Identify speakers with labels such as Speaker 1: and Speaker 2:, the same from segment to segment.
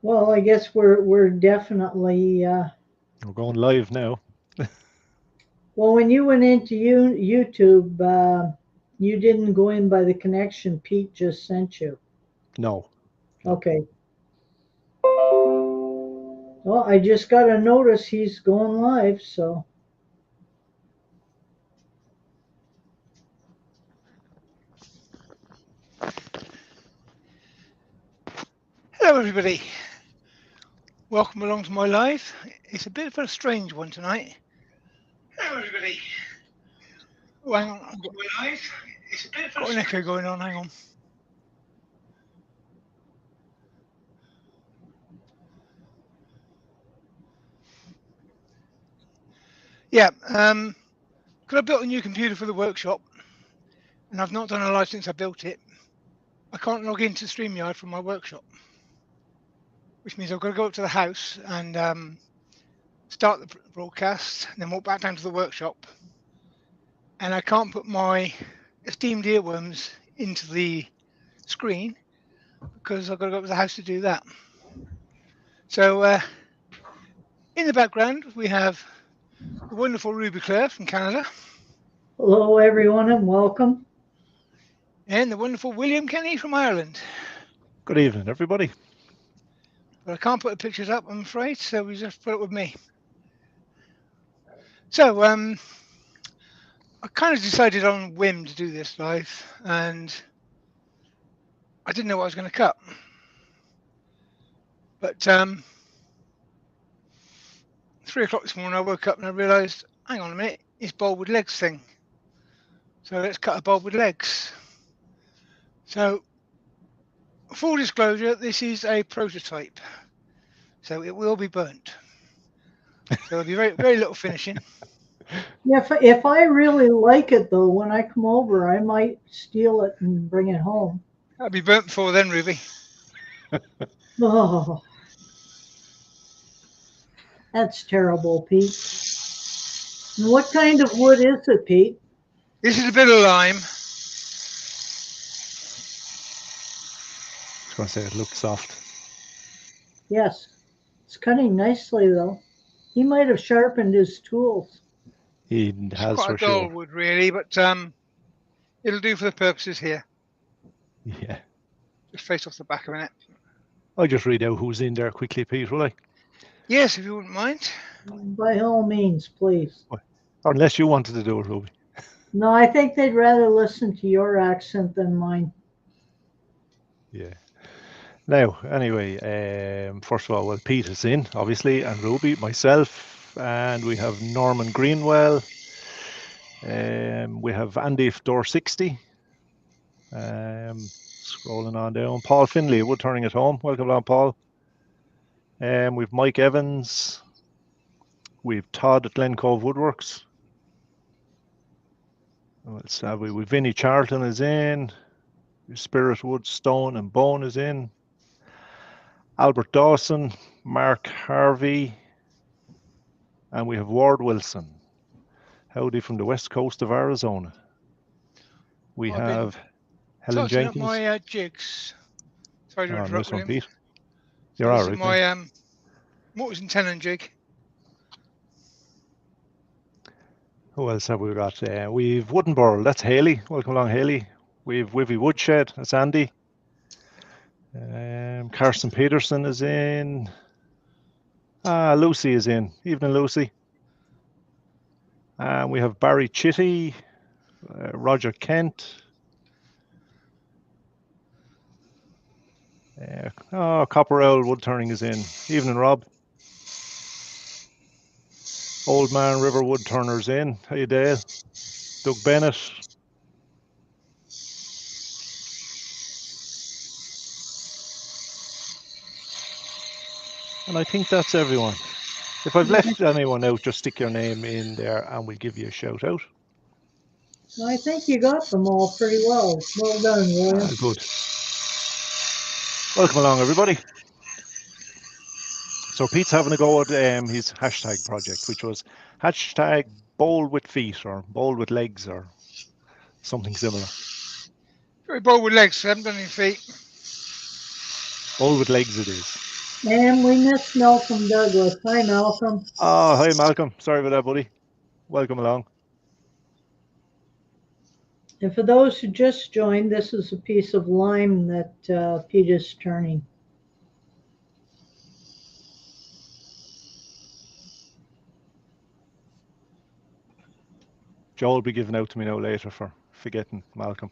Speaker 1: Well, I guess we're definitely
Speaker 2: We're going live now.
Speaker 1: well, when you went into YouTube, you didn't go in by the connection Pete just sent you.
Speaker 2: No, no.
Speaker 1: Okay. Well, I just got a notice he's going live, so
Speaker 3: Hello, everybody. Welcome along to my live. It's a bit of a strange one tonight. Hello, everybody. Oh, hang on. I've
Speaker 1: my life. It's a bit of a
Speaker 3: got an echo going on. Hang on. Yeah. Because I built a new computer for the workshop, and I've not done a live since I built it. I can't log into StreamYard from my workshop, which means I've got to go up to the house and start the broadcast, and then walk back down to the workshop. And I can't put my esteemed earworms into the screen because I've got to go up to the house to do that. So in the background, we have the wonderful Ruby Claire from Canada
Speaker 1: Hello, everyone, and welcome.
Speaker 3: and the wonderful William Kenny from Ireland.
Speaker 2: Good evening, everybody.
Speaker 3: But I can't put the pictures up, I'm afraid, so we just put it with me. So I kind of decided on whim to do this live, and I didn't know what I was going to cut. But 3 o'clock this morning, I woke up and I realised, hang on a minute, it's bulb with legs thing. So let's cut a bulb with legs. So, full disclosure, this is a prototype, so it will be burnt. So there'll be very, very little finishing.
Speaker 1: Yeah, if I really like it though, when I come over, I might steal it and bring it home.
Speaker 3: That'll be burnt before then, Ruby.
Speaker 1: Oh, that's terrible, Pete. And what kind of wood is it, Pete?
Speaker 3: This is a bit of lime.
Speaker 2: I was going to say it looked soft.
Speaker 1: Yes, it's cutting nicely though. He might have sharpened his tools.
Speaker 2: He
Speaker 3: It's
Speaker 2: has
Speaker 3: quite a
Speaker 2: for
Speaker 3: dull
Speaker 2: sure.
Speaker 3: wood, really, but it'll do for the purposes here.
Speaker 2: Yeah.
Speaker 3: Just face off the back of it.
Speaker 2: I'll just read out who's in there quickly, Pete, will I?
Speaker 3: Yes, if you wouldn't mind.
Speaker 1: By all means, please.
Speaker 2: Or unless you wanted to do it, Ruby.
Speaker 1: No, I think they'd rather listen to your accent than mine.
Speaker 2: Yeah. Now, anyway, first of all, well, Pete is in, obviously, and Ruby, myself, and we have Norman Greenwell. We have Andy Door 60. Scrolling on down. Paul Finley, Wood Turning at Home. Welcome along, Paul. We've Mike Evans. We've Todd at Glen Cove Woodworks. Let's have we Vinnie Charlton is in. Spirit Wood, Stone and Bone is in. Albert Dawson, Mark Harvey, and we have Ward Wilson. Howdy from the west coast of Arizona. We
Speaker 3: I've been
Speaker 2: have Helen
Speaker 3: touching up
Speaker 2: Jenkins.
Speaker 3: my jigs. Sorry to
Speaker 2: Oh,
Speaker 3: interrupt,
Speaker 2: nice one,
Speaker 3: William.
Speaker 2: Pete.
Speaker 3: So
Speaker 2: You're
Speaker 3: this
Speaker 2: all
Speaker 3: is
Speaker 2: right, mate.
Speaker 3: my mortise and tenon jig.
Speaker 2: Who else have we got? We've Wooden Burl. That's Haley. Welcome along, Haley. We've Wivy Woodshed. That's Andy. Carson Peterson is in. Lucy is in. Evening, Lucy. We have Barry Chitty, Roger Kent. Copper Owl Wood Turning is in. Evening, Rob. Old Man River Wood Turner's in. How you, Dale? Doug Bennett. And I think that's everyone. If I've left anyone out, just stick your name in there and we'll give you a shout out.
Speaker 1: I think you got them all pretty well. Well done, William.
Speaker 2: Good. Welcome along, everybody. So Pete's having a go at his hashtag project, which was hashtag bold with feet or bold with legs or something similar.
Speaker 3: Very bold with legs, so I haven't done any feet.
Speaker 2: Bold with legs it is.
Speaker 1: And we missed Malcolm Douglas. Hi, Malcolm.
Speaker 2: Oh, hi, Malcolm. Sorry about that, buddy. Welcome along.
Speaker 1: And for those who just joined, this is a piece of lime that Pete is turning.
Speaker 2: Joel will be giving out to me now later for forgetting Malcolm.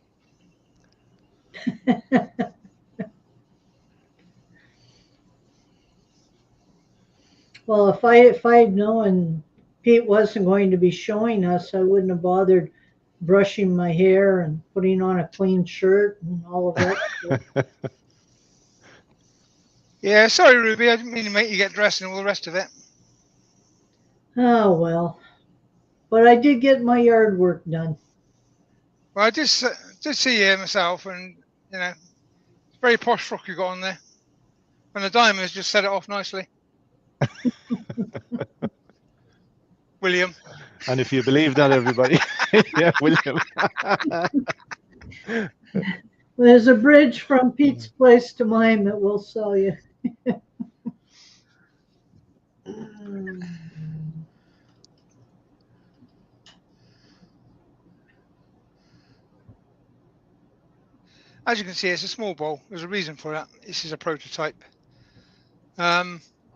Speaker 1: Well, if I had known Pete wasn't going to be showing us, I wouldn't have bothered brushing my hair and putting on a clean shirt and all of that stuff.
Speaker 3: Yeah, sorry, Ruby. I didn't mean to make you get dressed and all the rest of it.
Speaker 1: Oh, well. But I did get my yard work done.
Speaker 3: Well, I did see you myself, and you know, it's very posh frock you got on there, and the diamonds just set it off nicely. William.
Speaker 2: And if you believe that, everybody, yeah, William.
Speaker 1: There's a bridge from Pete's place to mine that we'll sell you.
Speaker 3: As you can see, it's a small bowl. There's a reason for that. This is a prototype.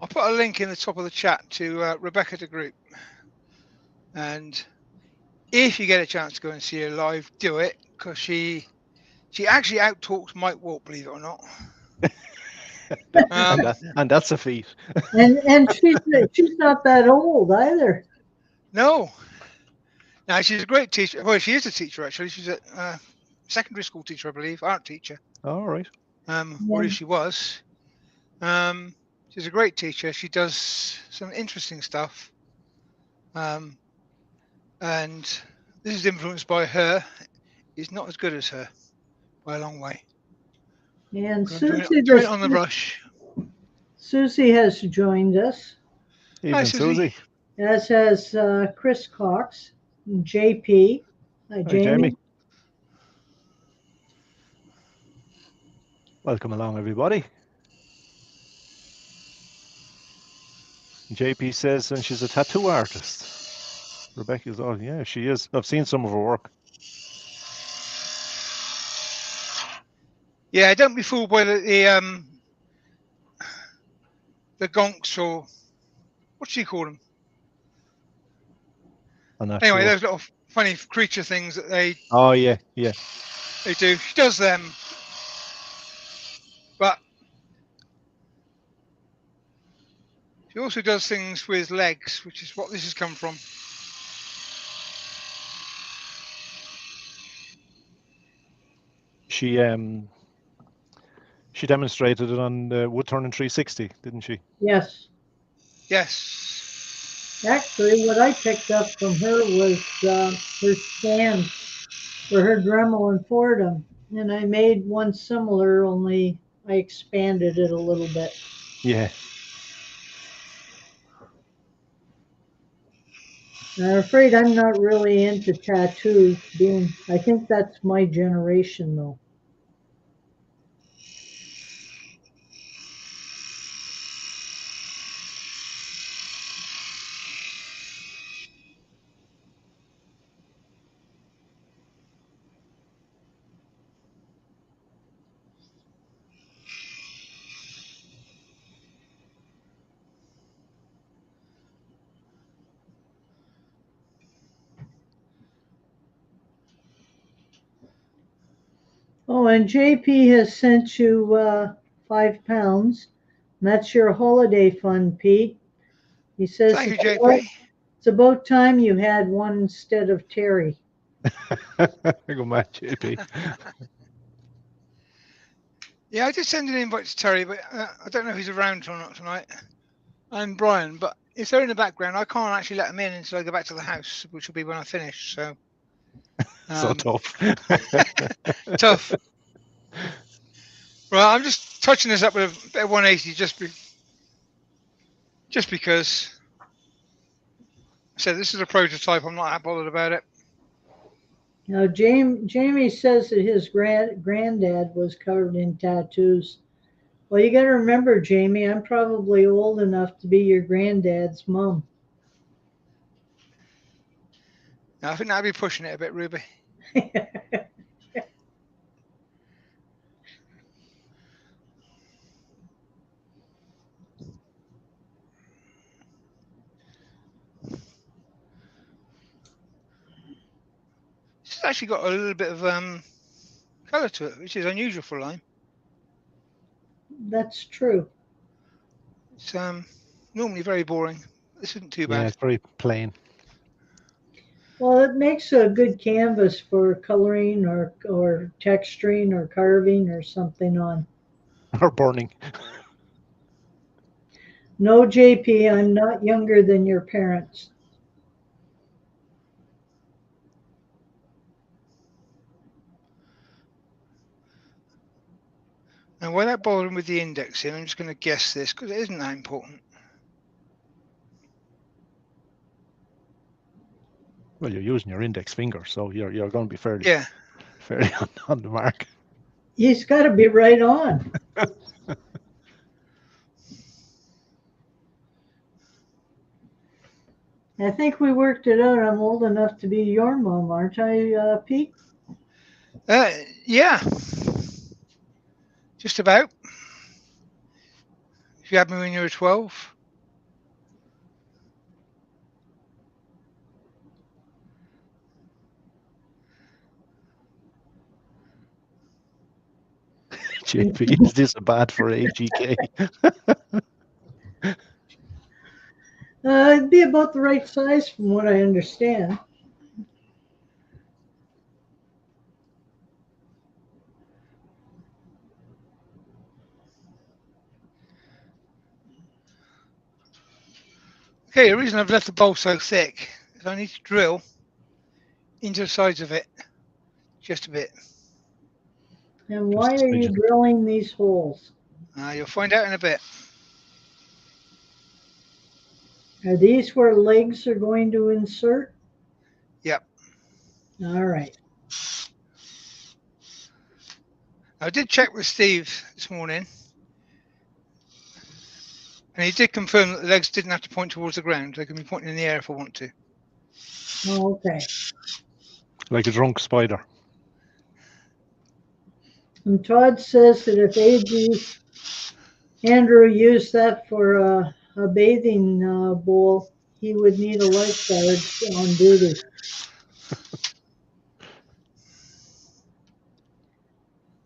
Speaker 3: I'll put a link in the top of the chat to Rebecca de Group. And if you get a chance to go and see her live, do it, because she actually out-talks Mike Walk, believe it or not.
Speaker 2: And that's a feat.
Speaker 1: And she's not that old either.
Speaker 3: No. Now, she's a great teacher. Well, she is a teacher, actually. She's a secondary school teacher, I believe, art teacher.
Speaker 2: All right.
Speaker 3: Or if she was. She's a great teacher. She does some interesting stuff. And this is influenced by her. It's not as good as her by a long way.
Speaker 1: And
Speaker 3: Susie, doing it on the brush.
Speaker 1: Susie has joined us.
Speaker 2: Evening,
Speaker 3: Hi,
Speaker 2: Susie.
Speaker 1: As has Chris Cox, and JP. Hi, Jamie.
Speaker 2: Welcome along, everybody. JP says, and she's a tattoo artist. Rebecca's, oh yeah, she is. I've seen some of her work.
Speaker 3: Yeah, don't be fooled by the gonks, or what do you call them? Anyway, those little funny creature things that they.
Speaker 2: Oh yeah, yeah.
Speaker 3: They do. She does them, but she also does things with legs, which is what this has come from.
Speaker 2: She demonstrated it on the Wood Turning 360, didn't she?
Speaker 1: Yes.
Speaker 3: Yes.
Speaker 1: Actually, what I picked up from her was her stand for her Dremel and Fordham, and I made one similar, only I expanded it a little bit.
Speaker 2: Yeah.
Speaker 1: I'm afraid I'm not really into tattoos. I think that's my generation, though. Oh, and JP has sent you £5. That's your holiday fund, Pete. He says,
Speaker 3: thank you, JP.
Speaker 1: It's about time you had one instead of Terry.
Speaker 2: Go mad, JP.
Speaker 3: Yeah, I did send an invite to Terry, but I don't know if he's around or not tonight. And Brian, but if they're in the background, I can't actually let them in until I go back to the house, which will be when I finish. So.
Speaker 2: So tough.
Speaker 3: Tough. Right, I'm just touching this up with a bit of 180 just because I said this is a prototype. I'm not that bothered about it.
Speaker 1: Now, Jamie says that his granddad was covered in tattoos. Well, you got to remember, Jamie, I'm probably old enough to be your granddad's mom.
Speaker 3: Now, I think that'd be pushing it a bit, Ruby. It's actually got a little bit of colour to it, which is unusual for lime.
Speaker 1: That's true.
Speaker 3: It's normally very boring. This isn't too
Speaker 2: Yeah,
Speaker 3: bad.
Speaker 2: it's very plain.
Speaker 1: Well, it makes a good canvas for coloring or texturing or carving or something on.
Speaker 2: Or burning.
Speaker 1: No, JP, I'm not younger than your parents.
Speaker 3: Now, without bothering with the indexing, I'm just going to guess this because it isn't that important.
Speaker 2: Well, you're using your index finger, so you're going to be fairly
Speaker 3: Yeah.
Speaker 2: on the mark.
Speaker 1: He's got to be right on. I think we worked it out. I'm old enough to be your mom, aren't I, Pete?
Speaker 3: Yeah. Just about. If you had me when you were 12.
Speaker 2: JP, is this a bad for AGK?
Speaker 1: It'd be about the right size from what I understand.
Speaker 3: Okay, the reason I've left the bowl so thick is I need to drill into the sides of it just a bit.
Speaker 1: And why
Speaker 2: Just a
Speaker 1: are you
Speaker 2: smidgen.
Speaker 1: drilling these holes?
Speaker 3: You'll find out in a bit.
Speaker 1: Are these where legs are going to insert?
Speaker 3: Yep.
Speaker 1: All right.
Speaker 3: I did check with Steve this morning, and he did confirm that the legs didn't have to point towards the ground. They can be pointing in the air if I want to.
Speaker 1: Oh, okay.
Speaker 2: Like a drunk spider.
Speaker 1: And Todd says that if Andrew used that for a bathing bowl, he would need a lifeguard on duty.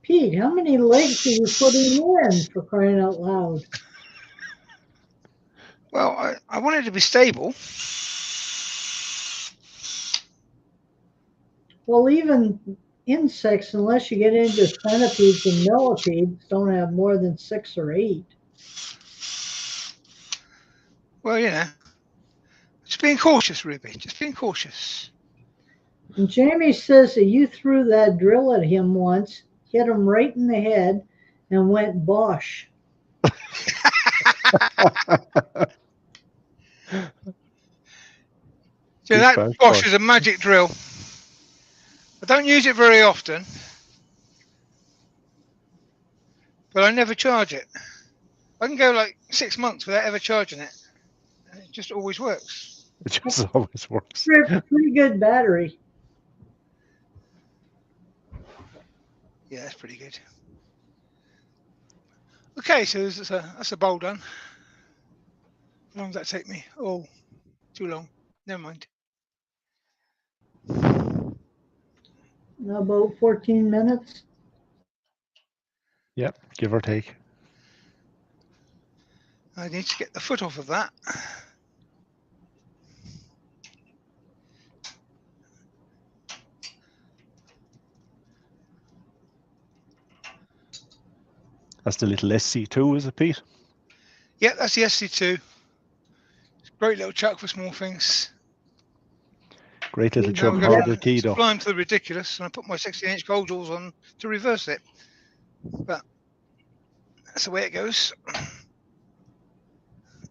Speaker 1: Pete, how many legs are you putting in, for crying out loud?
Speaker 3: Well, I want it to be stable.
Speaker 1: Well, even insects, unless you get into centipedes and millipedes, don't have more than 6 or 8.
Speaker 3: Well, just being cautious, Ruby. Just being cautious.
Speaker 1: And Jamie says that you threw that drill at him once, hit him right in the head, and went bosh.
Speaker 3: So that Bosch is a magic drill. I don't use it very often, but I never charge it. I can go like 6 months without ever charging it. It just always works.
Speaker 2: It just always works.
Speaker 1: Pretty good battery.
Speaker 3: Yeah, that's pretty good. Okay, so that's a bowl done. How long does that take me? Oh, too long. Never mind.
Speaker 1: About 14 minutes.
Speaker 2: Yep, give or take.
Speaker 3: I need to get the foot off of that.
Speaker 2: That's the little SC2, is it, Pete?
Speaker 3: Yeah, that's the SC2. It's a great little chuck for small things.
Speaker 2: Great little
Speaker 3: Now
Speaker 2: chuck,
Speaker 3: we go
Speaker 2: harder
Speaker 3: from
Speaker 2: key though.
Speaker 3: sublime to the ridiculous, and I put my 16-inch gold jewels on to reverse it. But that's the way it goes.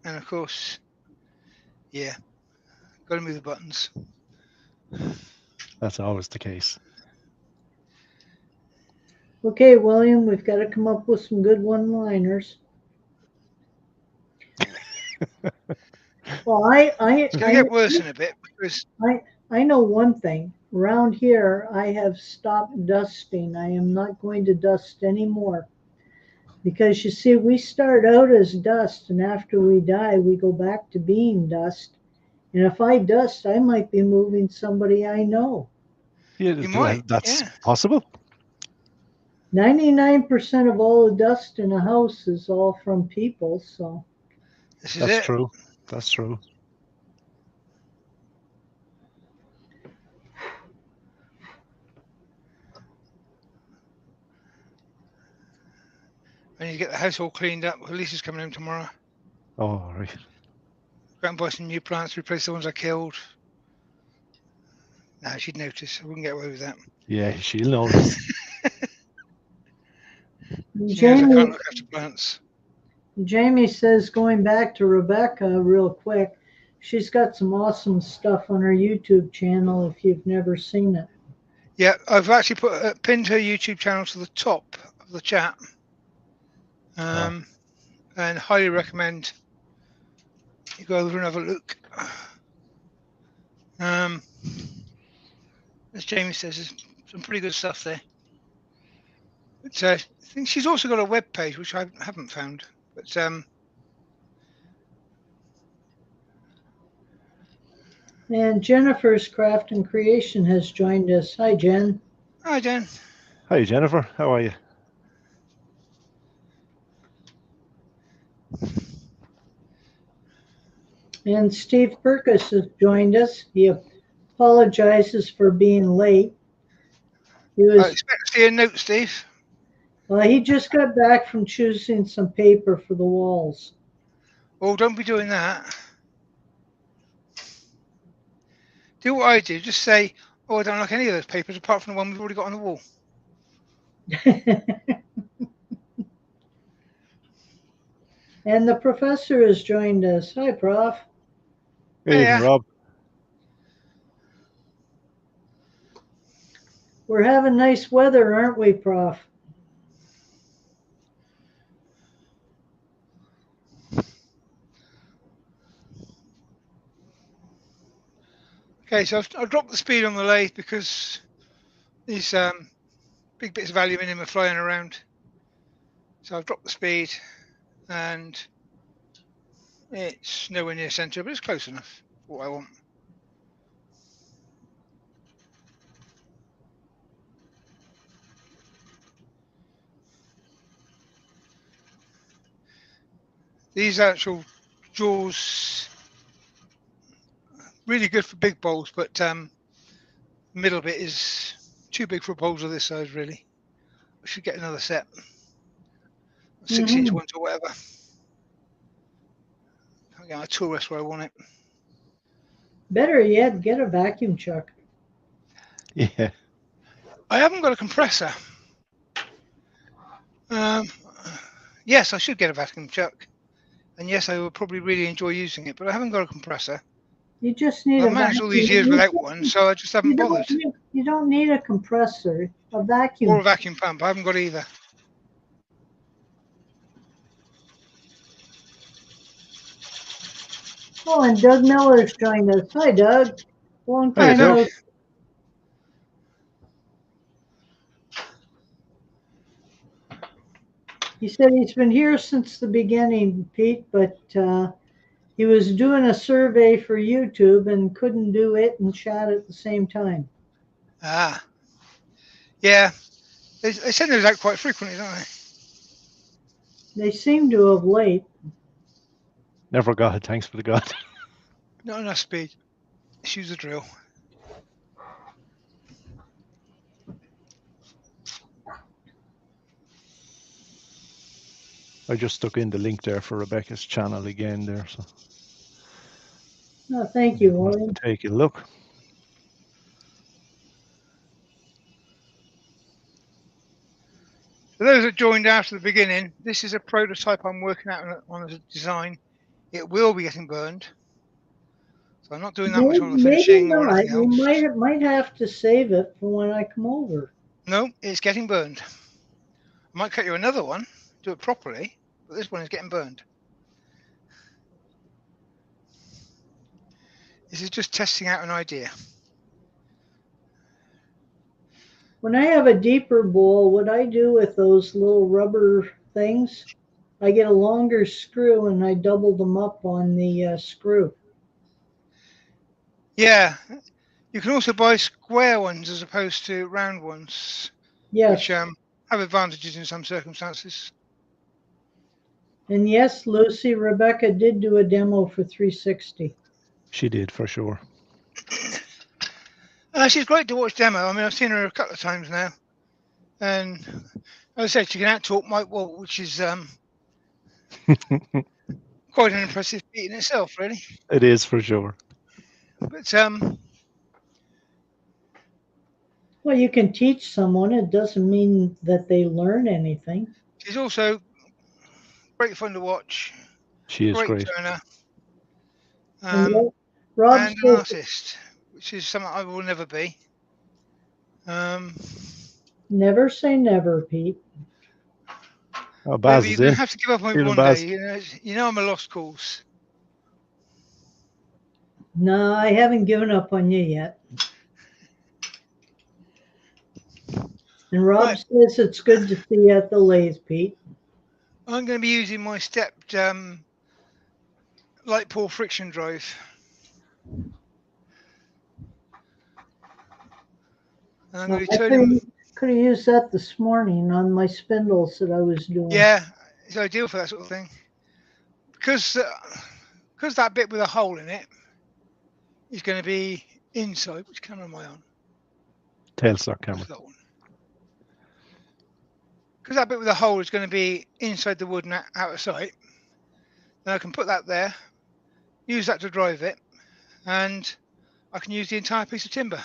Speaker 3: And of course, yeah, got to move the buttons.
Speaker 2: That's always the case.
Speaker 1: Okay, William, we've got to come up with some good one-liners. Well,
Speaker 3: It's going to get worse in a bit because
Speaker 1: I know one thing. Around here, I have stopped dusting. I am not going to dust anymore. Because you see, we start out as dust, and after we die, we go back to being dust. And if I dust, I might be moving somebody I know.
Speaker 2: Yeah,
Speaker 3: you
Speaker 2: well,
Speaker 3: might.
Speaker 2: that's
Speaker 3: Yeah,
Speaker 2: possible.
Speaker 1: 99% of all the dust in a house is all from people, so.
Speaker 3: this is
Speaker 2: That's
Speaker 3: it.
Speaker 2: true. That's true.
Speaker 3: I need to get the house all cleaned up. Lisa's coming home tomorrow.
Speaker 2: Oh, right.
Speaker 3: Go out and buy some new plants, replace the ones I killed. No, she'd notice. I wouldn't get away with that.
Speaker 2: Yeah, she'll notice.
Speaker 3: She knows I can't
Speaker 1: Jamie,
Speaker 3: look after plants.
Speaker 1: Jamie says, going back to Rebecca real quick, she's got some awesome stuff on her YouTube channel if you've never seen it.
Speaker 3: Yeah, I've actually pinned her YouTube channel to the top of the chat. And highly recommend you go over and have a look. As Jamie says, there's some pretty good stuff there. But I think she's also got a web page which I haven't found. But
Speaker 1: And Jennifer's Craft and Creation has joined us. Hi, Jen.
Speaker 3: hi, Jen.
Speaker 2: Hi, Jennifer. How are you?
Speaker 1: And Steve Perkis has joined us. He apologizes for being late. He
Speaker 3: I
Speaker 1: was
Speaker 3: expect to see a note, Steve.
Speaker 1: well, he just got back from choosing some paper for the walls.
Speaker 3: Oh, don't be doing that. Do what I do. Just say, oh, I don't like any of those papers apart from the one we've already got on the wall.
Speaker 1: And the professor has joined us. Hi, Prof.
Speaker 2: Good evening,
Speaker 3: Yeah.
Speaker 2: Rob.
Speaker 1: We're having nice weather, aren't we, Prof?
Speaker 3: Okay, so I've dropped the speed on the lathe because these big bits of aluminium are flying around. So I've dropped the speed and it's nowhere near centre, but it's close enough for what I want. These actual jaws, really good for big bowls, but middle bit is too big for bowls of this size, really. I should get another set, 6-inch ones or whatever. I'll get my tool rest where I want it.
Speaker 1: Better yet, get a vacuum chuck.
Speaker 2: Yeah.
Speaker 3: I haven't got a compressor. Yes, I should get a vacuum chuck. And yes, I would probably really enjoy using it, but I haven't got a compressor.
Speaker 1: You just need
Speaker 3: I've
Speaker 1: a
Speaker 3: managed
Speaker 1: vacuum.
Speaker 3: all these years without one, so I just haven't bothered.
Speaker 1: You don't need a compressor. A vacuum.
Speaker 3: Or a vacuum pump. I haven't got either.
Speaker 1: Oh, and Doug Miller's joined us. Hi, Doug. Long
Speaker 2: Hiya,
Speaker 1: time
Speaker 2: Doug.
Speaker 1: no. He said he's been here since the beginning, Pete, but he was doing a survey for YouTube and couldn't do it and chat at the same time.
Speaker 3: Ah. Yeah. They send those out quite frequently, don't they?
Speaker 1: They seem to of late.
Speaker 2: Never got it, thanks for the God.
Speaker 3: Not enough speed. Let's use the drill.
Speaker 2: I just stuck in the link there for Rebecca's channel again there, so
Speaker 1: Oh, thank you, William.
Speaker 2: take a look.
Speaker 3: For those that joined after the beginning, this is a prototype I'm working out on as a design. It will be getting burned. So I'm not doing that much on the
Speaker 1: Maybe
Speaker 3: finishing or
Speaker 1: not.
Speaker 3: anything
Speaker 1: You
Speaker 3: else.
Speaker 1: might have to save it for when I come over.
Speaker 3: No, it's getting burned. I might cut you another one, do it properly, but this one is getting burned. This is just testing out an idea.
Speaker 1: When I have a deeper bowl, what I do with those little rubber things, I get a longer screw and I double them up on the screw.
Speaker 3: Yeah, you can also buy square ones as opposed to round ones,
Speaker 1: Yes.
Speaker 3: which have advantages in some circumstances.
Speaker 1: And yes, Lucy, Rebecca did do a demo for 360.
Speaker 2: She did, for sure.
Speaker 3: She's great to watch demo. I mean, I've seen her a couple of times now. And as I said, she can out-talk Mike Walt, which is quite an impressive feat in itself, really.
Speaker 2: It is, for sure.
Speaker 3: But
Speaker 1: Well, you can teach someone. It doesn't mean that they learn anything.
Speaker 3: she's also great fun to watch.
Speaker 2: She is great.
Speaker 3: Turner.
Speaker 1: And Rob
Speaker 3: And an
Speaker 1: says,
Speaker 3: artist, which is something I will never be.
Speaker 1: never say never, Pete.
Speaker 2: Oh, Baz
Speaker 3: Maybe
Speaker 2: is
Speaker 3: you're
Speaker 2: in.
Speaker 3: gonna have to give up on me
Speaker 2: Even
Speaker 3: one
Speaker 2: Baz.
Speaker 3: day. You know I'm a lost cause.
Speaker 1: No, I haven't given up on you yet. And Rob
Speaker 3: Right.
Speaker 1: says it's good to see you at the lathe, Pete.
Speaker 3: I'm going to be using my stepped light pull friction drive. And I'm going to be turning.
Speaker 1: Could have used that this morning on my spindles that I was doing.
Speaker 3: Yeah, it's ideal for that sort of thing. Because that bit with a hole in it is going to be inside. Which camera am I on?
Speaker 2: Tailstock camera.
Speaker 3: That one. Because that bit with a hole is going to be inside the wood and out of sight. Then I can put that there, use that to drive it, and I can use the entire piece of timber.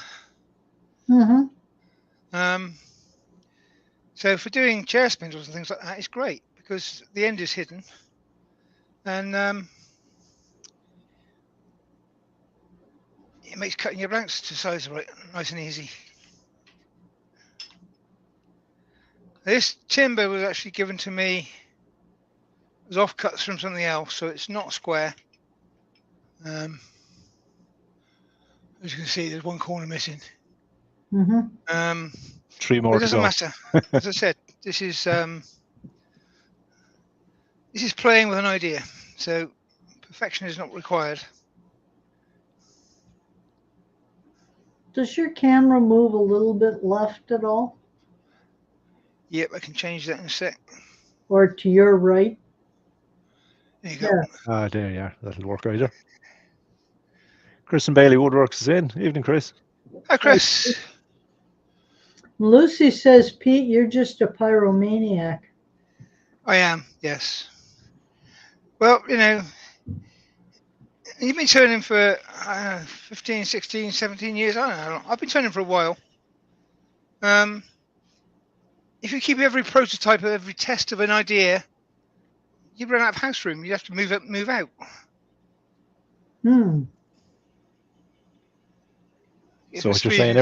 Speaker 1: Mm-hmm.
Speaker 3: So for doing chair spindles and things like that, it's great because the end is hidden, and it makes cutting your blanks to size right nice and easy. This timber was actually given to me as offcuts from something else, so it's not square. As you can see, there's one corner missing.
Speaker 1: Mm-hmm.
Speaker 2: 3 more
Speaker 3: It doesn't
Speaker 2: to go.
Speaker 3: matter. As I said, this is playing with an idea, so perfection is not required.
Speaker 1: Does your camera move a little bit left at all?
Speaker 3: Yep, I can change that in a sec.
Speaker 1: Or to your right?
Speaker 3: There you go.
Speaker 2: Ah, there you are. That'll work either. Chris and Bailey Woodworks is in. Evening, Chris.
Speaker 3: Hi, Chris.
Speaker 1: Lucy says, Pete, you're just a pyromaniac.
Speaker 3: I am, yes. Well, you've been turning for 15, 16, 17 years. I don't know. I've been turning for a while. If you keep every prototype of every test of an idea, you'd run out of house room. You'd have to move out.
Speaker 2: So what you're saying,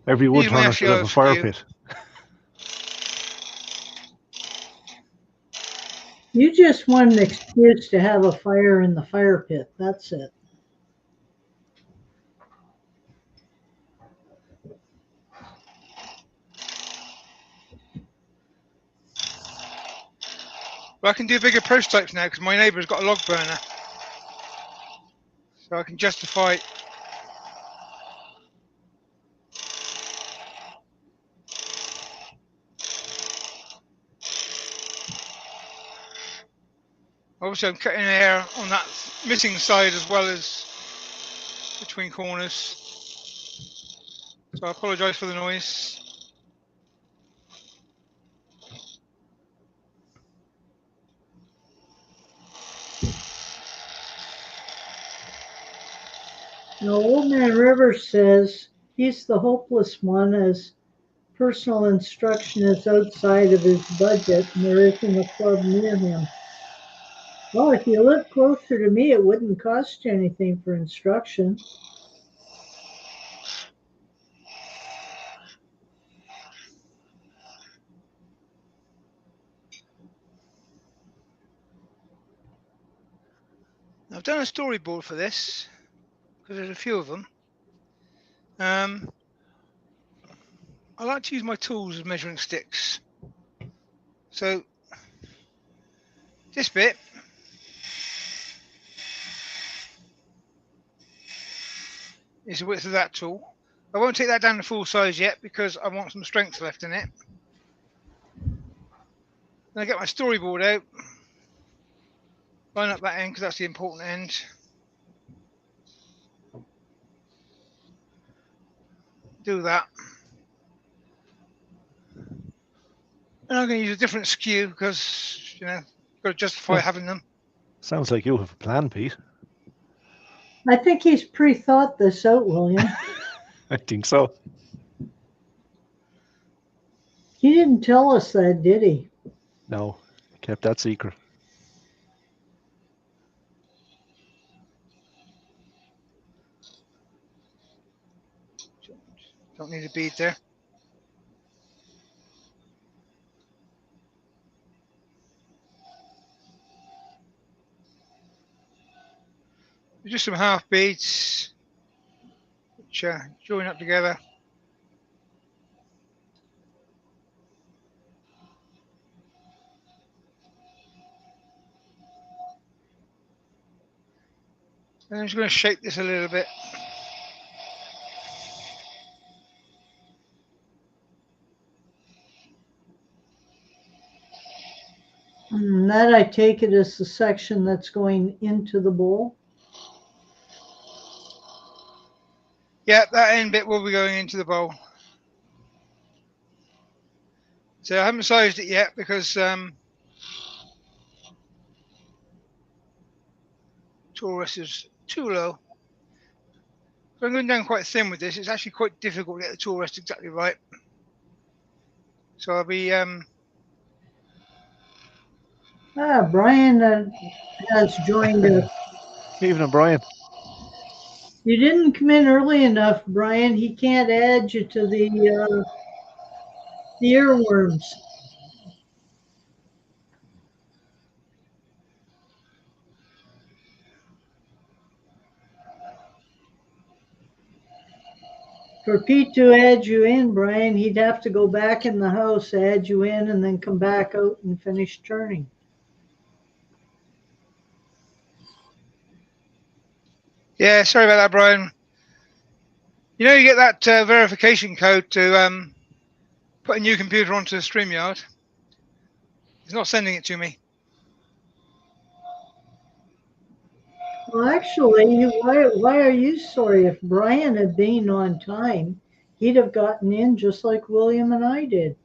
Speaker 2: every wood turner should have a fire pit.
Speaker 1: You just want an excuse to have a fire in the fire pit. That's it.
Speaker 3: Well, I can do bigger prototypes now because my neighbour's got a log burner. So I can justify. Obviously, I'm cutting air on that missing side as well as between corners. So I apologise for the noise.
Speaker 1: Now, Old Man Rivers says he's the hopeless one as personal instruction is outside of his budget and there isn't a club near him. Well, if you live closer to me, it wouldn't cost you anything for instruction.
Speaker 3: I've done a storyboard for this because there's a few of them. I like to use my tools as measuring sticks. So this bit is the width of that tool. I won't take that down to full size yet because I want some strength left in it. Then I get my storyboard out, line up that end because that's the important end. Do that. And I'm going to use a different skew because, you know, you've got to justify having them.
Speaker 2: Sounds like you have a plan, Pete.
Speaker 1: I think he's pre-thought this out, William.
Speaker 2: I think so.
Speaker 1: He didn't tell us that, did he?
Speaker 2: No, kept that secret.
Speaker 3: Don't need a bead there. Just some half beads, which join up together. And I'm just going to shape this a little bit.
Speaker 1: And that, I take it, is the section that's going into the bowl.
Speaker 3: Yeah, that end bit will be going into the bowl. So I haven't sized it yet because tool rest is too low. So I'm going down quite thin with this. It's actually quite difficult to get the tool rest exactly right. So I'll be
Speaker 1: Brian has joined us.
Speaker 2: Evening, Brian.
Speaker 1: You didn't come in early enough, Brian. He can't add you to the earworms. For Pete to add you in, Brian, he'd have to go back in the house, add you in, and then come back out and finish turning.
Speaker 3: yeah, sorry about that, Brian. You know, you get that verification code to put a new computer onto StreamYard. It's not sending it to me.
Speaker 1: Well, actually, why are you sorry? If Brian had been on time, he'd have gotten in just like William and I did.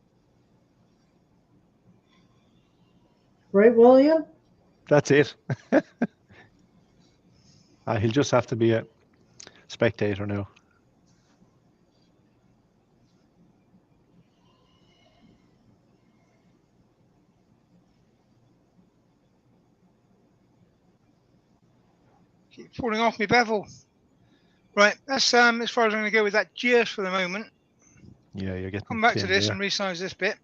Speaker 1: Right, William?
Speaker 2: That's it. He'll just have to be a spectator now.
Speaker 3: Keep falling off my bevel. Right, that's as far as I'm going to go with that just for the moment.
Speaker 2: Yeah, you're getting
Speaker 3: Come back to
Speaker 2: thin
Speaker 3: this
Speaker 2: there.
Speaker 3: and resize this bit.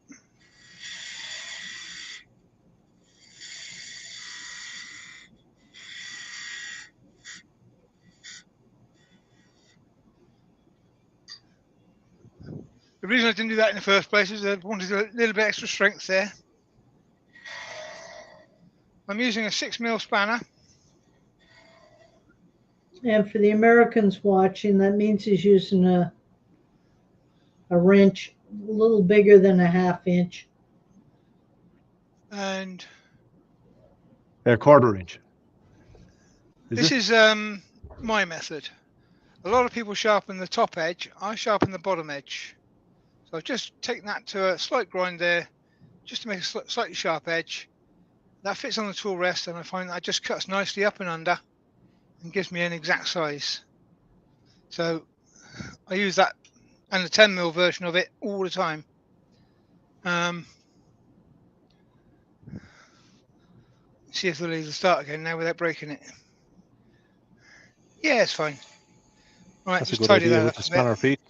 Speaker 3: The reason I didn't do that in the first place is I wanted a little bit extra strength there. I'm using a 6mm spanner.
Speaker 1: And for the Americans watching, that means he's using a wrench a little bigger than a 1/2 inch.
Speaker 3: And
Speaker 2: A 1/4 inch.
Speaker 3: this is my method. A lot of people sharpen the top edge. I sharpen the bottom edge. So I've just taken that to a slight grind there, just to make a slightly sharp edge. That fits on the tool rest, and I find that just cuts nicely up and under and gives me an exact size. So I use that and the 10mm version of it all the time. See if the leads will start again now without breaking it. Yeah, it's fine. All right,
Speaker 2: That's a
Speaker 3: just
Speaker 2: good
Speaker 3: tidy
Speaker 2: idea
Speaker 3: that
Speaker 2: with
Speaker 3: up
Speaker 2: the
Speaker 3: a
Speaker 2: spanner,
Speaker 3: bit.
Speaker 2: Pete.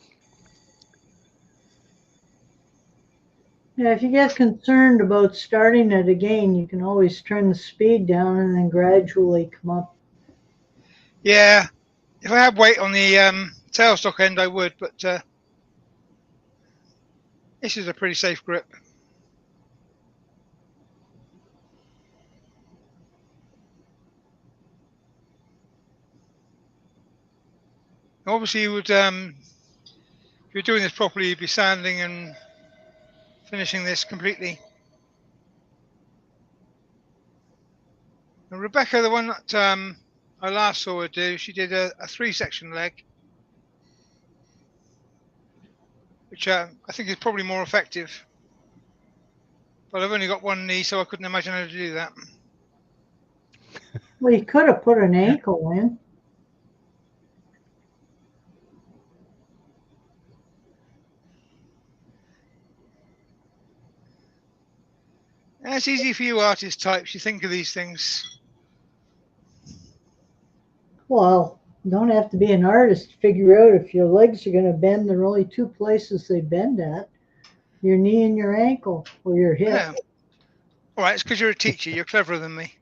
Speaker 1: Yeah, if you get concerned about starting it again, you can always turn the speed down and then gradually come up.
Speaker 3: Yeah, if I had weight on the tailstock end, I would, but this is a pretty safe grip. Obviously, you would, if you're doing this properly, you'd be sanding and finishing this completely. And Rebecca, the one that I last saw her do, she did a 3-section leg, which I think is probably more effective. But I've only got one knee, so I couldn't imagine how to do that.
Speaker 1: Well, you could have put an ankle in.
Speaker 3: And it's easy for you artist types, you think of these things.
Speaker 1: Well, you don't have to be an artist to figure out if your legs are going to bend. There are only two places they bend at: your knee and your ankle, or your hip.
Speaker 3: Yeah. All right, it's because you're a teacher. You're cleverer than me.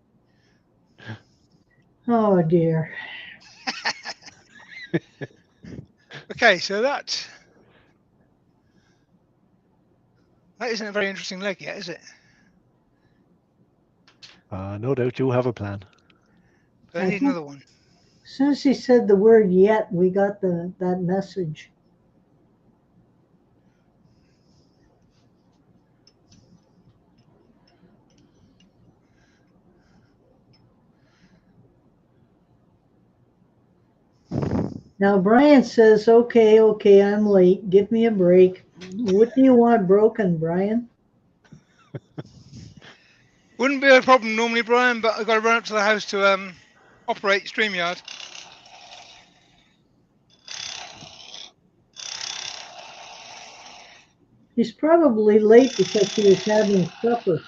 Speaker 1: Oh dear.
Speaker 3: Okay, so that isn't a very interesting leg yet, is it?
Speaker 2: No doubt you have a plan.
Speaker 3: But I need another one.
Speaker 1: As soon as he said the word "yet," we got that message. Now Brian says, "Okay, I'm late. Give me a break." What do you want broken, Brian?
Speaker 3: Wouldn't be a problem normally, Brian, but I've got to run up to the house to operate StreamYard.
Speaker 1: He's probably late because he was having supper.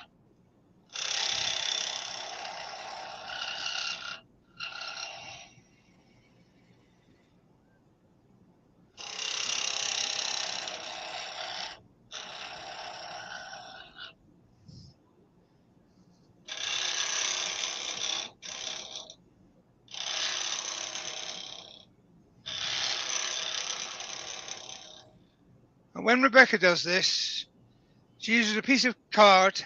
Speaker 3: And when Rebecca does this, she uses a piece of card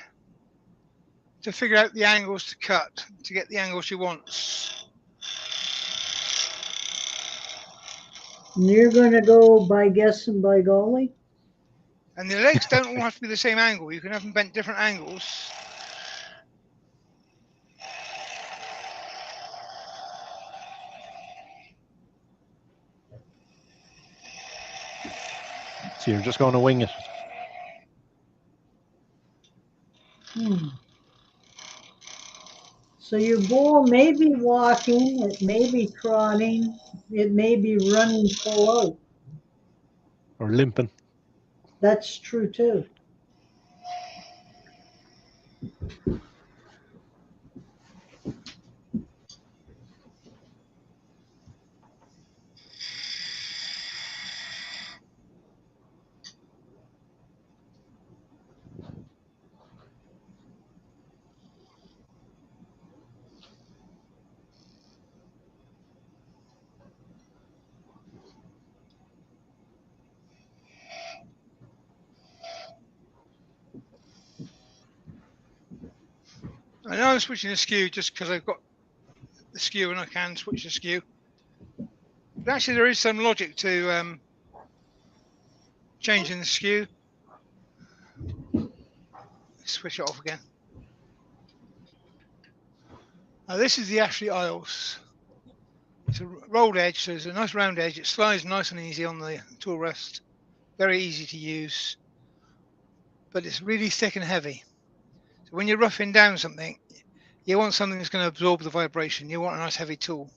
Speaker 3: to figure out the angles to cut to get the angle she wants.
Speaker 1: And you're going to go by guess and by golly?
Speaker 3: And the legs don't all have to be the same angle. You can have them bent different angles.
Speaker 2: So you're just going to wing it.
Speaker 1: So your bull may be walking, it may be trotting, it may be running full out.
Speaker 2: Or limping.
Speaker 1: That's true too.
Speaker 3: I know I'm switching the skew just because I've got the skew and I can switch the skew. But actually, there is some logic to changing the skew. Switch it off again. Now this is the Ashley Isles. It's a rolled edge, so it's a nice round edge. It slides nice and easy on the tool rest. Very easy to use, but it's really thick and heavy. So when you're roughing down something, you want something that's going to absorb the vibration. You want a nice heavy tool.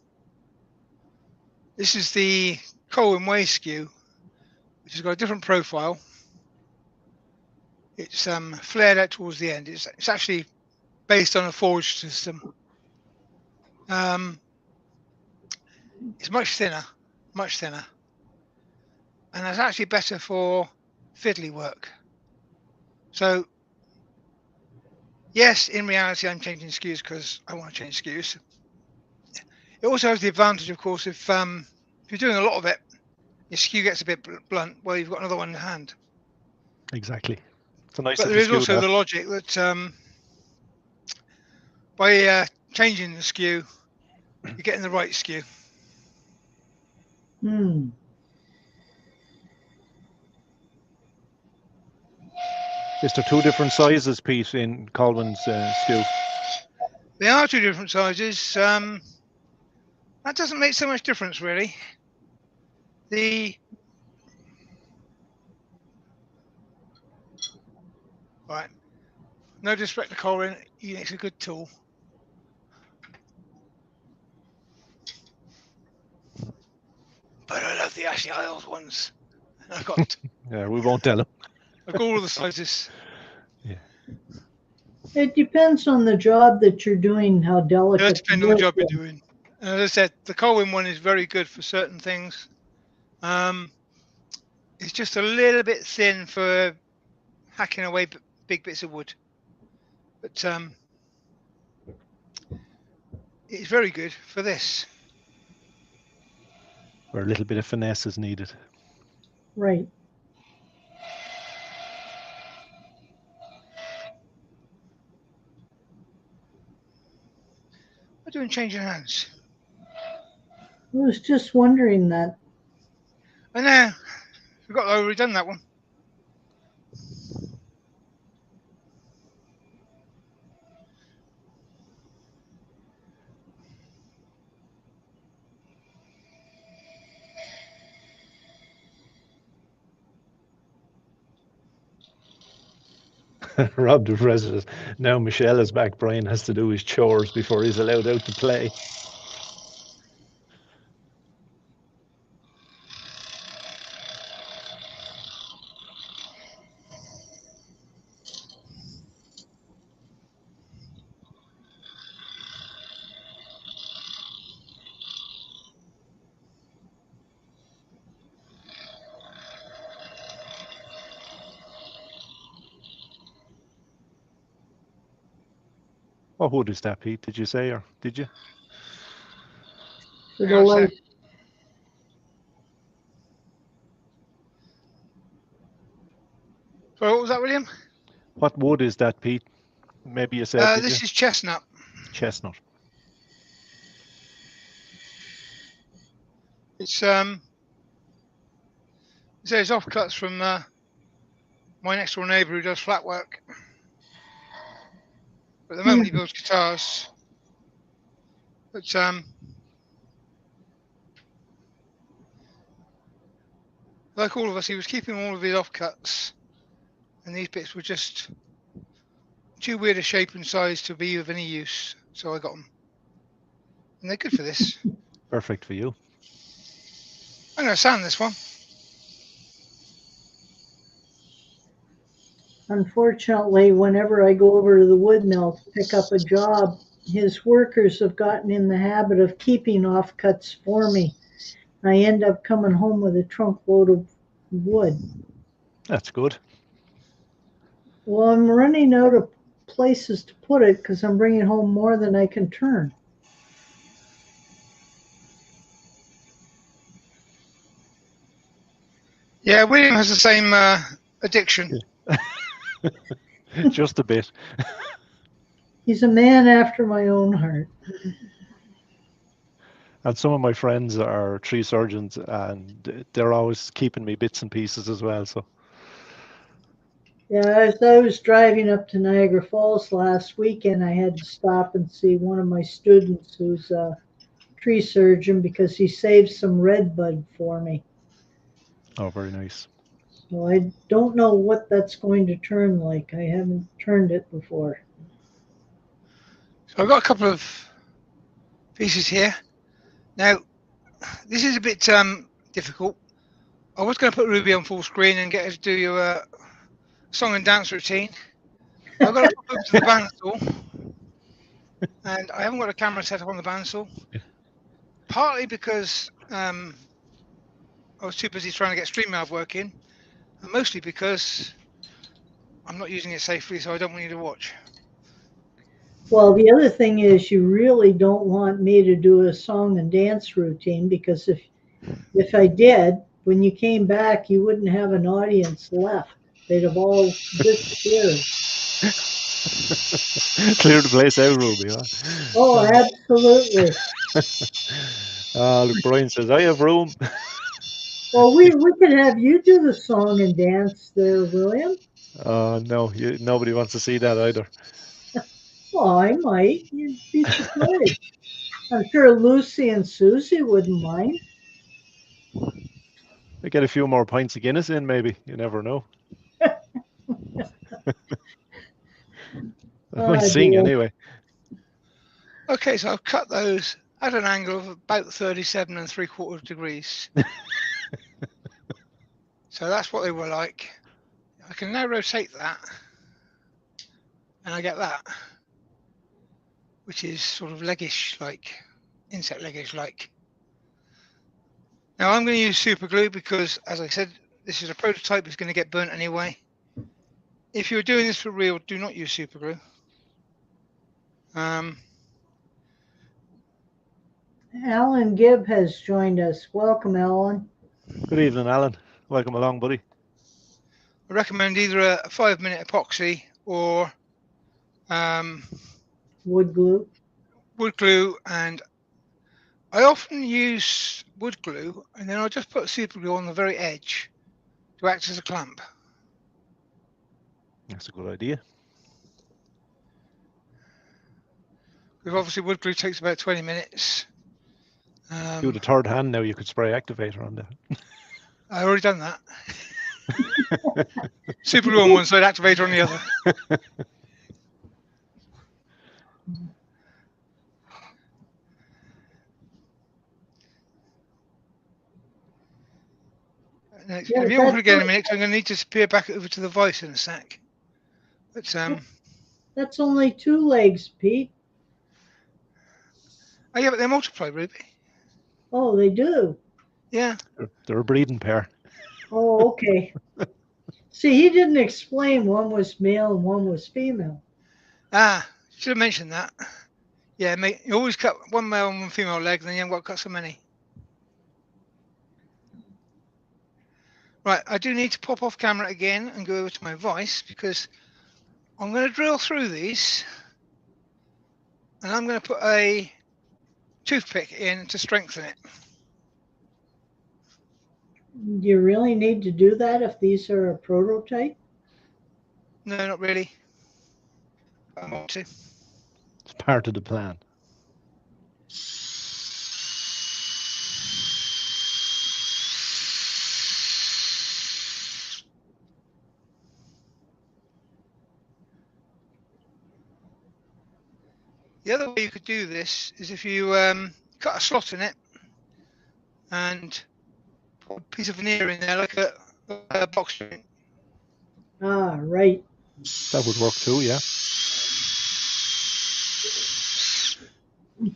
Speaker 3: This is the Colwyn Way skew, which has got a different profile. It's flared out towards the end. It's actually based on a forged system. It's much thinner, and it's actually better for fiddly work. So yes, in reality, I'm changing skews because I want to change skews. It also has the advantage, of course, if you're doing a lot of it, your skew gets a bit blunt. Well, you've got another one in hand.
Speaker 2: Exactly. It's a nice
Speaker 3: But
Speaker 2: little
Speaker 3: there is
Speaker 2: skew
Speaker 3: also
Speaker 2: there.
Speaker 3: the logic that by changing the skew, you're getting the right skew.
Speaker 1: Hmm.
Speaker 2: Is there two different sizes, Pete, in Colwyn's skew?
Speaker 3: They are two different sizes. That doesn't make so much difference, really. Right. No disrespect to Colin, it's a good tool. But I love the Ashley Isles ones. I've got
Speaker 2: Yeah, we won't tell him.
Speaker 3: all of the sizes.
Speaker 1: It depends on the job that you're doing, how
Speaker 3: It
Speaker 1: delicate
Speaker 3: does
Speaker 1: the
Speaker 3: depend on the
Speaker 1: work
Speaker 3: job you're
Speaker 1: is.
Speaker 3: doing. And as I said, the Colwyn one is very good for certain things. It's just a little bit thin for hacking away big bits of wood. But it's very good for this.
Speaker 2: Where a little bit of finesse is needed.
Speaker 1: Right.
Speaker 3: What are you doing changing hands?
Speaker 1: I was just wondering that.
Speaker 3: I know. Forgot I already done that one.
Speaker 2: Rob the president. Now Michelle is back. Brian has to do his chores before he's allowed out to play. What wood is that, Pete? Did you say, or did you?
Speaker 1: For
Speaker 3: Hang
Speaker 1: the
Speaker 3: on a
Speaker 1: light.
Speaker 3: sec. So what was that, William?
Speaker 2: What wood is that, Pete? Maybe you said, did you?
Speaker 3: This is chestnut.
Speaker 2: Chestnut.
Speaker 3: It's offcuts from my next door neighbour who does flat work. But at the moment he builds guitars. But like all of us, he was keeping all of his offcuts, and these bits were just too weird a shape and size to be of any use. So I got them, and they're good for this.
Speaker 2: Perfect for you.
Speaker 3: I'm going to sand this one.
Speaker 1: Unfortunately, whenever I go over to the wood mill to pick up a job, his workers have gotten in the habit of keeping offcuts for me. I end up coming home with a trunk load of wood.
Speaker 2: That's good.
Speaker 1: Well, I'm running out of places to put it because I'm bringing home more than I can turn.
Speaker 3: Yeah, William has the same addiction.
Speaker 2: Just a bit.
Speaker 1: He's a man after my own heart.
Speaker 2: And some of my friends are tree surgeons, and they're always keeping me bits and pieces as well. So
Speaker 1: Yeah, as I was driving up to Niagara Falls last weekend, I had to stop and see one of my students who's a tree surgeon because he saved some redbud for me.
Speaker 2: oh, very nice.
Speaker 1: So I don't know what that's going to turn like. I haven't turned it before.
Speaker 3: So I've got a couple of pieces here. Now, this is a bit difficult. I was going to put Ruby on full screen and get her to do your song and dance routine. I've got to put to the bandsaw, and I haven't got a camera set up on the bandsaw. Partly because I was too busy trying to get StreamYard working, and mostly because I'm not using it safely, so I don't want you to watch.
Speaker 1: Well, the other thing is you really don't want me to do a song and dance routine because if I did, when you came back, you wouldn't have an audience left. They'd have all disappeared.
Speaker 2: Clear the place out, Ruby. Huh?
Speaker 1: Oh, absolutely.
Speaker 2: Look, Brian says, I have room.
Speaker 1: Well, we could have you do the song and dance there, William.
Speaker 2: No, nobody wants to see that either.
Speaker 1: Well, I might. You'd be surprised. I'm sure Lucy and Susie wouldn't mind.
Speaker 2: I get a few more pints of Guinness in, maybe. You never know. I might
Speaker 1: Oh,
Speaker 2: sing
Speaker 1: dear.
Speaker 2: anyway.
Speaker 3: Okay, so I've cut those at an angle of about 37 3/4 degrees. So that's what they were like. I can now rotate that, and I get that, which is sort of leggish like, insect leggish like. Now I'm going to use super glue because, as I said, this is a prototype, it's going to get burnt anyway. If you're doing this for real, do not use super glue.
Speaker 1: Alan Gibb has joined us. Welcome, Alan.
Speaker 2: Good evening, Alan. Welcome along, buddy.
Speaker 3: I recommend either a 5-minute epoxy or
Speaker 1: Wood glue.
Speaker 3: wood glue, and I often use wood glue and then I'll just put super glue on the very edge to act as a clamp.
Speaker 2: That's a good idea.
Speaker 3: Because obviously wood glue takes about 20 minutes.
Speaker 2: Do the third hand now, you could spray activator on there.
Speaker 3: I already done that. Super glue on one side, activator on the other. Now, it's going to be awkward again in a minute because I'm going to need to disappear back over to the vise in a sec. But
Speaker 1: that's only 2 legs, Pete.
Speaker 3: Oh yeah, but they multiply, Ruby.
Speaker 1: Oh, they do.
Speaker 3: Yeah.
Speaker 2: They're a breeding pair.
Speaker 1: Oh, okay. See, he didn't explain one was male and one was female.
Speaker 3: Should have mentioned that. Yeah, mate, you always cut one male and one female leg, and then you haven't got to cut so many. Right, I do need to pop off camera again and go over to my vise because I'm going to drill through these and I'm going to put a toothpick in to strengthen it.
Speaker 1: Do you really need to do that if these are a prototype?
Speaker 3: No, not really. I want to.
Speaker 2: It's part of the plan.
Speaker 3: The other way you could do this is if you cut a slot in it and put a piece of veneer in there like a box joint.
Speaker 1: Ah, right.
Speaker 2: That would work too, yeah.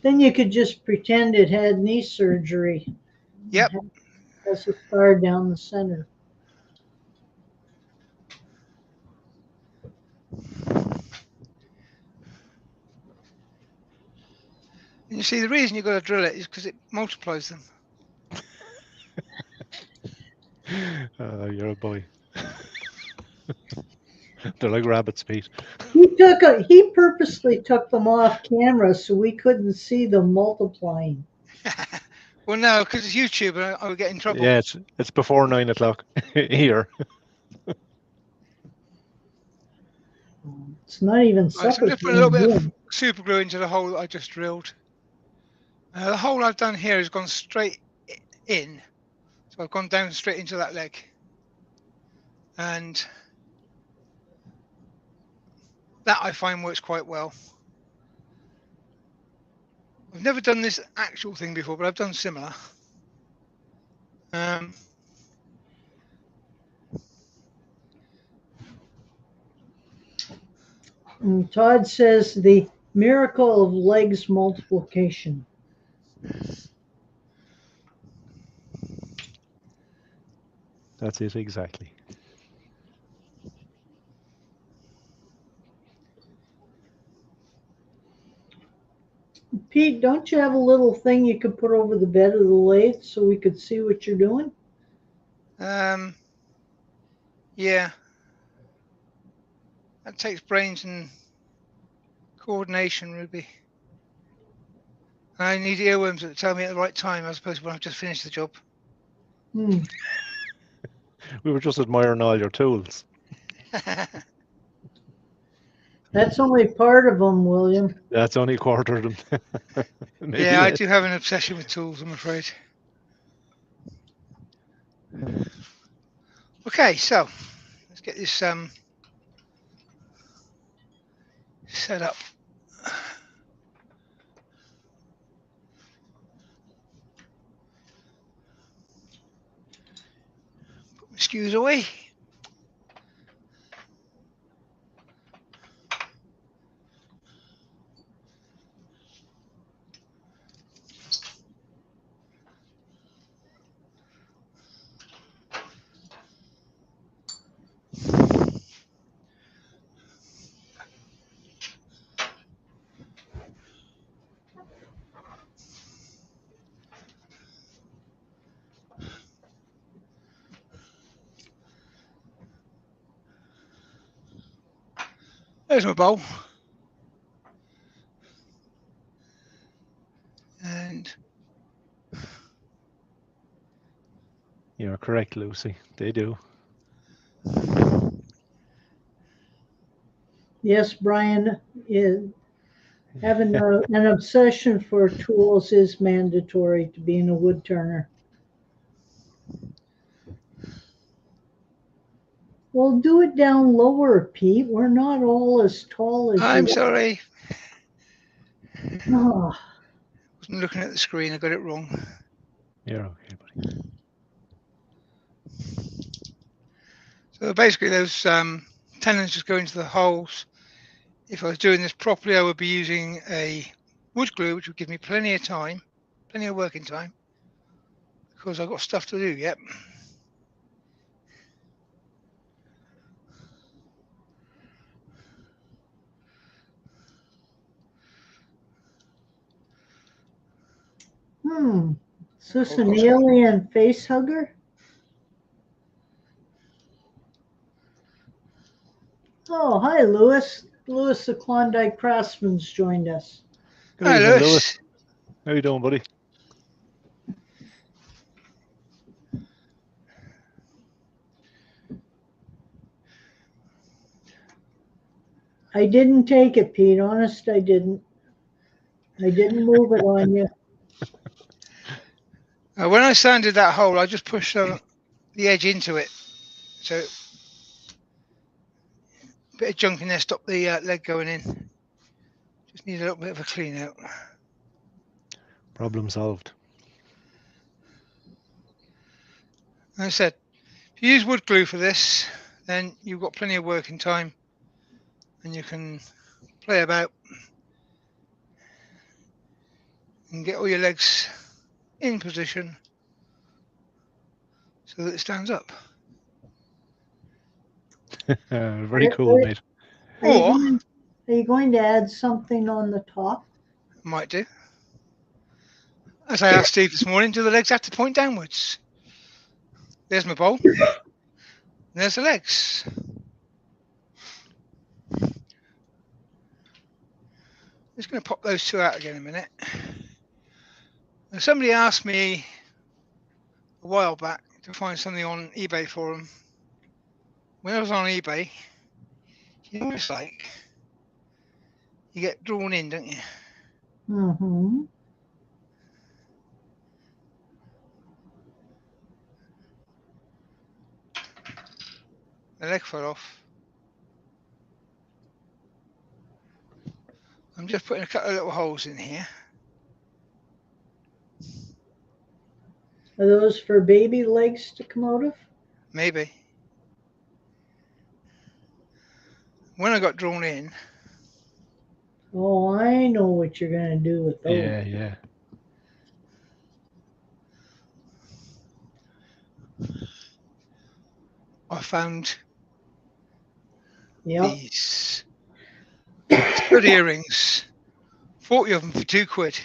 Speaker 1: Then you could just pretend it had knee surgery.
Speaker 3: Yep.
Speaker 1: It has a scar down the center.
Speaker 3: And you see, the reason you've got to drill it is because it multiplies them.
Speaker 2: You're a boy. They're like rabbits, Pete.
Speaker 1: He purposely took them off camera so we couldn't see them multiplying.
Speaker 3: Well, no, because it's YouTube and I would get in trouble.
Speaker 2: Yeah, it's before 9 o'clock here.
Speaker 1: It's not even
Speaker 3: Right, so I'm
Speaker 1: supper
Speaker 3: just putting a little bit
Speaker 1: time.
Speaker 3: of super glue into the hole that I just drilled. The hole I've done here has gone straight in. So I've gone down straight into that leg. And that I find works quite well. I've never done this actual thing before, but I've done similar.
Speaker 1: And Todd says the miracle of legs multiplication.
Speaker 2: That's it, exactly.
Speaker 1: Pete, don't you have a little thing you could put over the bed of the lathe so we could see what you're doing?
Speaker 3: Yeah, that takes brains and coordination, Ruby. I need earworms that tell me at the right time, as opposed to when I've just finished the job.
Speaker 1: Hmm.
Speaker 2: We were just admiring all your tools.
Speaker 1: That's only part of them, William.
Speaker 2: That's only a quarter of them. Maybe
Speaker 3: Yeah, I
Speaker 2: less.
Speaker 3: do have an obsession with tools, I'm afraid. Okay, so let's get this set up. Put my screws away. There's my bowl. And
Speaker 2: You're correct, Lucy. They do.
Speaker 1: Yes, Brian, having an obsession for tools is mandatory to being a wood turner. Well, do it down lower, Pete. We're not all as tall as
Speaker 3: I'm
Speaker 1: you
Speaker 3: sorry,
Speaker 1: are.
Speaker 3: wasn't looking at the screen, I got it wrong.
Speaker 2: You're okay, buddy.
Speaker 3: So basically those tenons just go into the holes. If I was doing this properly, I would be using a wood glue, which would give me plenty of time, plenty of working time, because I've got stuff to do yet.
Speaker 1: Is this an alien face hugger? Oh, hi, Lewis. Lewis, the Klondike Craftsman's joined us.
Speaker 2: Good
Speaker 3: Hi,
Speaker 2: evening,
Speaker 3: Lewis.
Speaker 2: Lewis. How you doing, buddy?
Speaker 1: I didn't take it, Pete. Honest, I didn't. I didn't move it on you.
Speaker 3: When I sanded that hole, I just pushed the edge into it. So a bit of junk in there stopped the leg going in. Just need a little bit of a clean out.
Speaker 2: Problem solved.
Speaker 3: As I said, if you use wood glue for this, then you've got plenty of working time and you can play about and get all your legs in position so that it stands up.
Speaker 2: Very cool,
Speaker 1: Are
Speaker 2: mate.
Speaker 3: Or
Speaker 1: you going to add something on the top?
Speaker 3: I might do. As I asked Steve this morning, do the legs have to point downwards? There's my bowl. There's the legs. Just going to pop those two out again in a minute. Now, somebody asked me a while back to find something on eBay for them. When I was on eBay, you know what it's like? You get drawn in, don't you?
Speaker 1: Mm-hmm.
Speaker 3: The leg fell off. I'm just putting a couple of little holes in here.
Speaker 1: Are those for baby legs to come out of?
Speaker 3: Maybe. When I got drawn in,
Speaker 1: Oh, I know what you're going to do with those.
Speaker 2: Yeah.
Speaker 3: I found
Speaker 1: Yep.
Speaker 3: these stud earrings 40 of them for £2.
Speaker 1: 2 quid?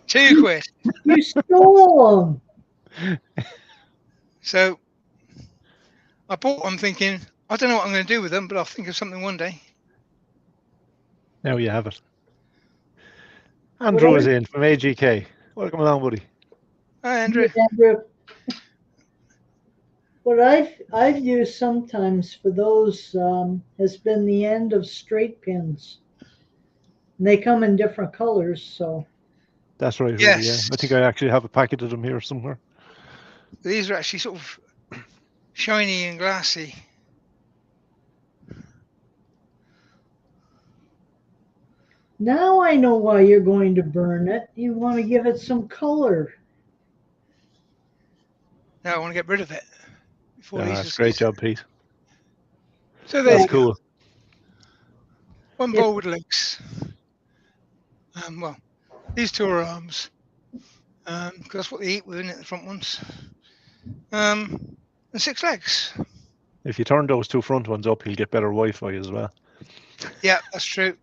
Speaker 3: £2.
Speaker 1: You stole them.
Speaker 3: So I bought them thinking, I don't know what I'm going to do with them, but I'll think of something one day.
Speaker 2: Now you have it. Andrew is in from AGK. Welcome along, buddy.
Speaker 3: Hi, Andrew.
Speaker 1: Andrew. What I've used sometimes for those has been the end of straight pins. And they come in different colors, so.
Speaker 2: That's right, Rudy.
Speaker 3: Yes.
Speaker 2: Yeah, I think I actually have a packet of them here somewhere.
Speaker 3: These are actually sort of shiny and glassy.
Speaker 1: Now I know why you're going to burn it. You want to give it some color.
Speaker 3: Now I want to get rid of it. Before these
Speaker 2: That's great job, Pete.
Speaker 3: So there
Speaker 2: That's
Speaker 3: you go.
Speaker 2: cool.
Speaker 3: One bowl with legs. Well, these two are arms. Because that's what they eat with, isn't it, the front ones. And 6 legs.
Speaker 2: If you turn those 2 front ones up, you'll get better Wi-Fi as well.
Speaker 3: Yeah, that's true.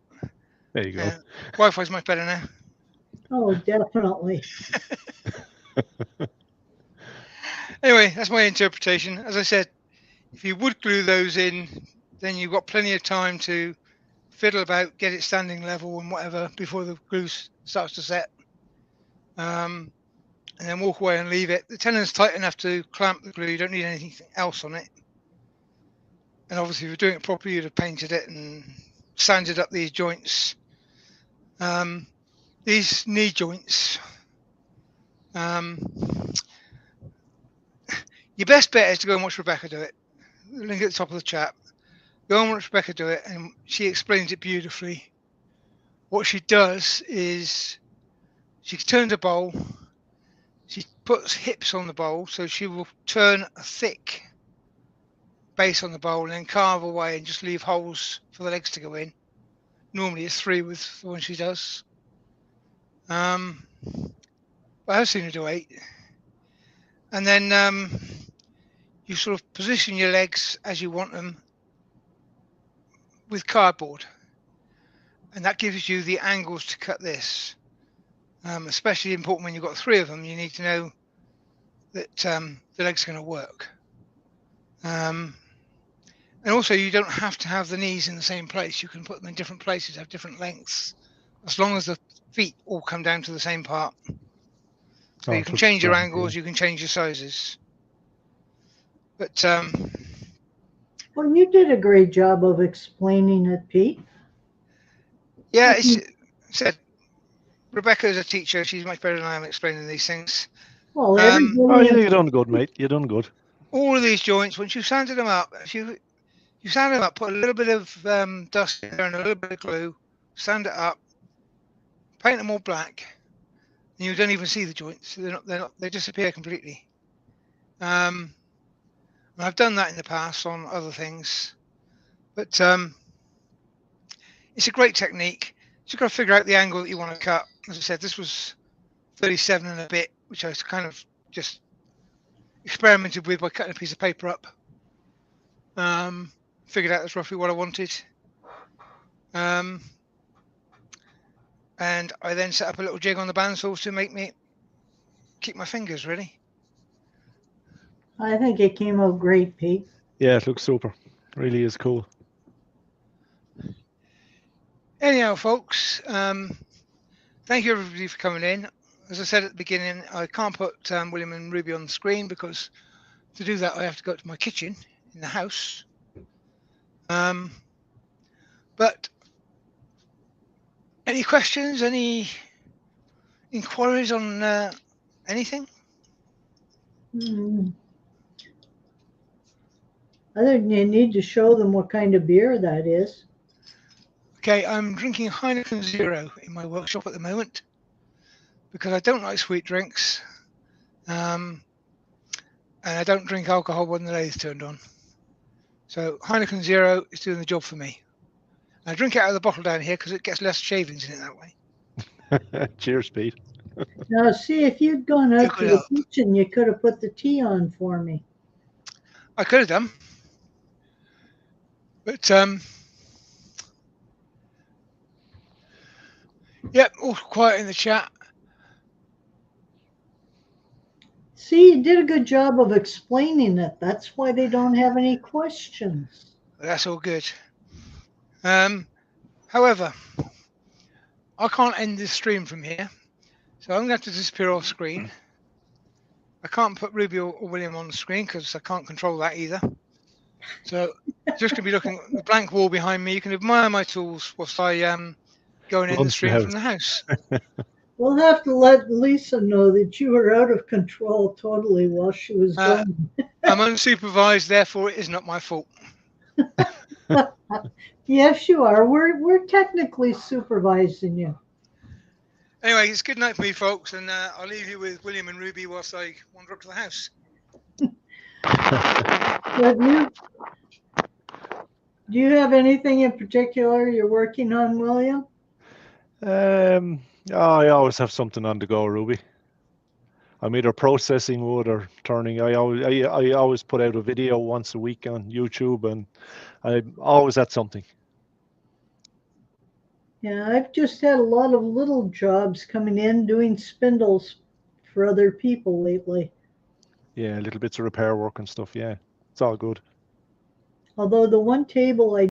Speaker 2: There you go.
Speaker 3: Wi-Fi's much better now.
Speaker 1: Oh, definitely.
Speaker 3: Anyway, that's my interpretation. As I said, if you would glue those in, then you've got plenty of time to fiddle about, get it standing level and whatever before the glue starts to set. And then walk away and leave it. The tenon's tight enough to clamp the glue. You don't need anything else on it. And obviously, if you're doing it properly, you'd have painted it and sanded up these joints. These knee joints. Your best bet is to go and watch Rebecca do it. Link at the top of the chat. Go and watch Rebecca do it, and she explains it beautifully. What she does is she turns a bowl. She puts hips on the bowl, so she will turn a thick base on the bowl and then carve away and just leave holes for the legs to go in. Normally it's 3 with the one she does. I have seen her do 8. And then you sort of position your legs as you want them with cardboard. And that gives you the angles to cut this. Especially important when you've got 3 of them, you need to know that the legs are going to work. And also, you don't have to have the knees in the same place. You can put them in different places, have different lengths, as long as the feet all come down to the same part. So you can change your angles, you can change your sizes. But
Speaker 1: well, you did a great job of explaining it, Pete.
Speaker 3: Yeah, it's said Rebecca is a teacher. She's much better than I am explaining these things.
Speaker 1: Well, everybody.
Speaker 2: Oh, you done good, mate. You done good.
Speaker 3: All of these joints, once you've sanded them up, if you sand them up, put a little bit of dust in there and a little bit of glue, sand it up, paint them all black, and you don't even see the joints. They disappear completely. And I've done that in the past on other things, but it's a great technique. You've got to figure out the angle that you want to cut. As I said, this was 37 and a bit, which I was kind of just experimented with by cutting a piece of paper up. Figured out that's roughly what I wanted. And I then set up a little jig on the bandsaws to make me keep my fingers ready.
Speaker 1: I think it came out great, Pete.
Speaker 2: Yeah, it looks super. Really is cool.
Speaker 3: Anyhow, folks, thank you everybody for coming in. As I said at the beginning, I can't put William and Ruby on the screen because to do that I have to go to my kitchen in the house. But any questions, any inquiries on anything?
Speaker 1: I think you need to show them what kind of beer that is.
Speaker 3: Okay, I'm drinking Heineken Zero in my workshop at the moment because I don't like sweet drinks, and I don't drink alcohol when the lathe turned on. So Heineken Zero is doing the job for me. I drink it out of the bottle down here because it gets less shavings in it that way.
Speaker 2: Cheers, Pete.
Speaker 1: Now, see, if you'd gone out to the kitchen, you could have put the tea on for me.
Speaker 3: I could have done, but Yep, all quiet in the chat.
Speaker 1: See, you did a good job of explaining it. That's why they don't have any questions.
Speaker 3: That's all good. However, I can't end this stream from here, so I'm going to have to disappear off screen. I can't put Ruby or William on the screen because I can't control that either. So just going to be looking at the blank wall behind me. You can admire my tools whilst I go and end the
Speaker 2: Runs the
Speaker 3: stream
Speaker 2: house.
Speaker 3: from the house.
Speaker 1: We'll have to let Lisa know that you were out of control totally while she was gone.
Speaker 3: I'm unsupervised, therefore it is not my fault.
Speaker 1: Yes, you are. We're technically supervising you.
Speaker 3: Anyway, it's good night for me, folks, and I'll leave you with William and Ruby whilst I wander up to the house.
Speaker 1: But do you have anything in particular you're working on, William?
Speaker 2: I always have something on the go, Ruby. I'm either processing wood or turning. I always put out a video once a week on YouTube, and I'm always at something.
Speaker 1: Yeah, I've just had a lot of little jobs coming in doing spindles for other people lately.
Speaker 2: Yeah, little bits of repair work and stuff. Yeah, it's all good.
Speaker 1: Although the one table I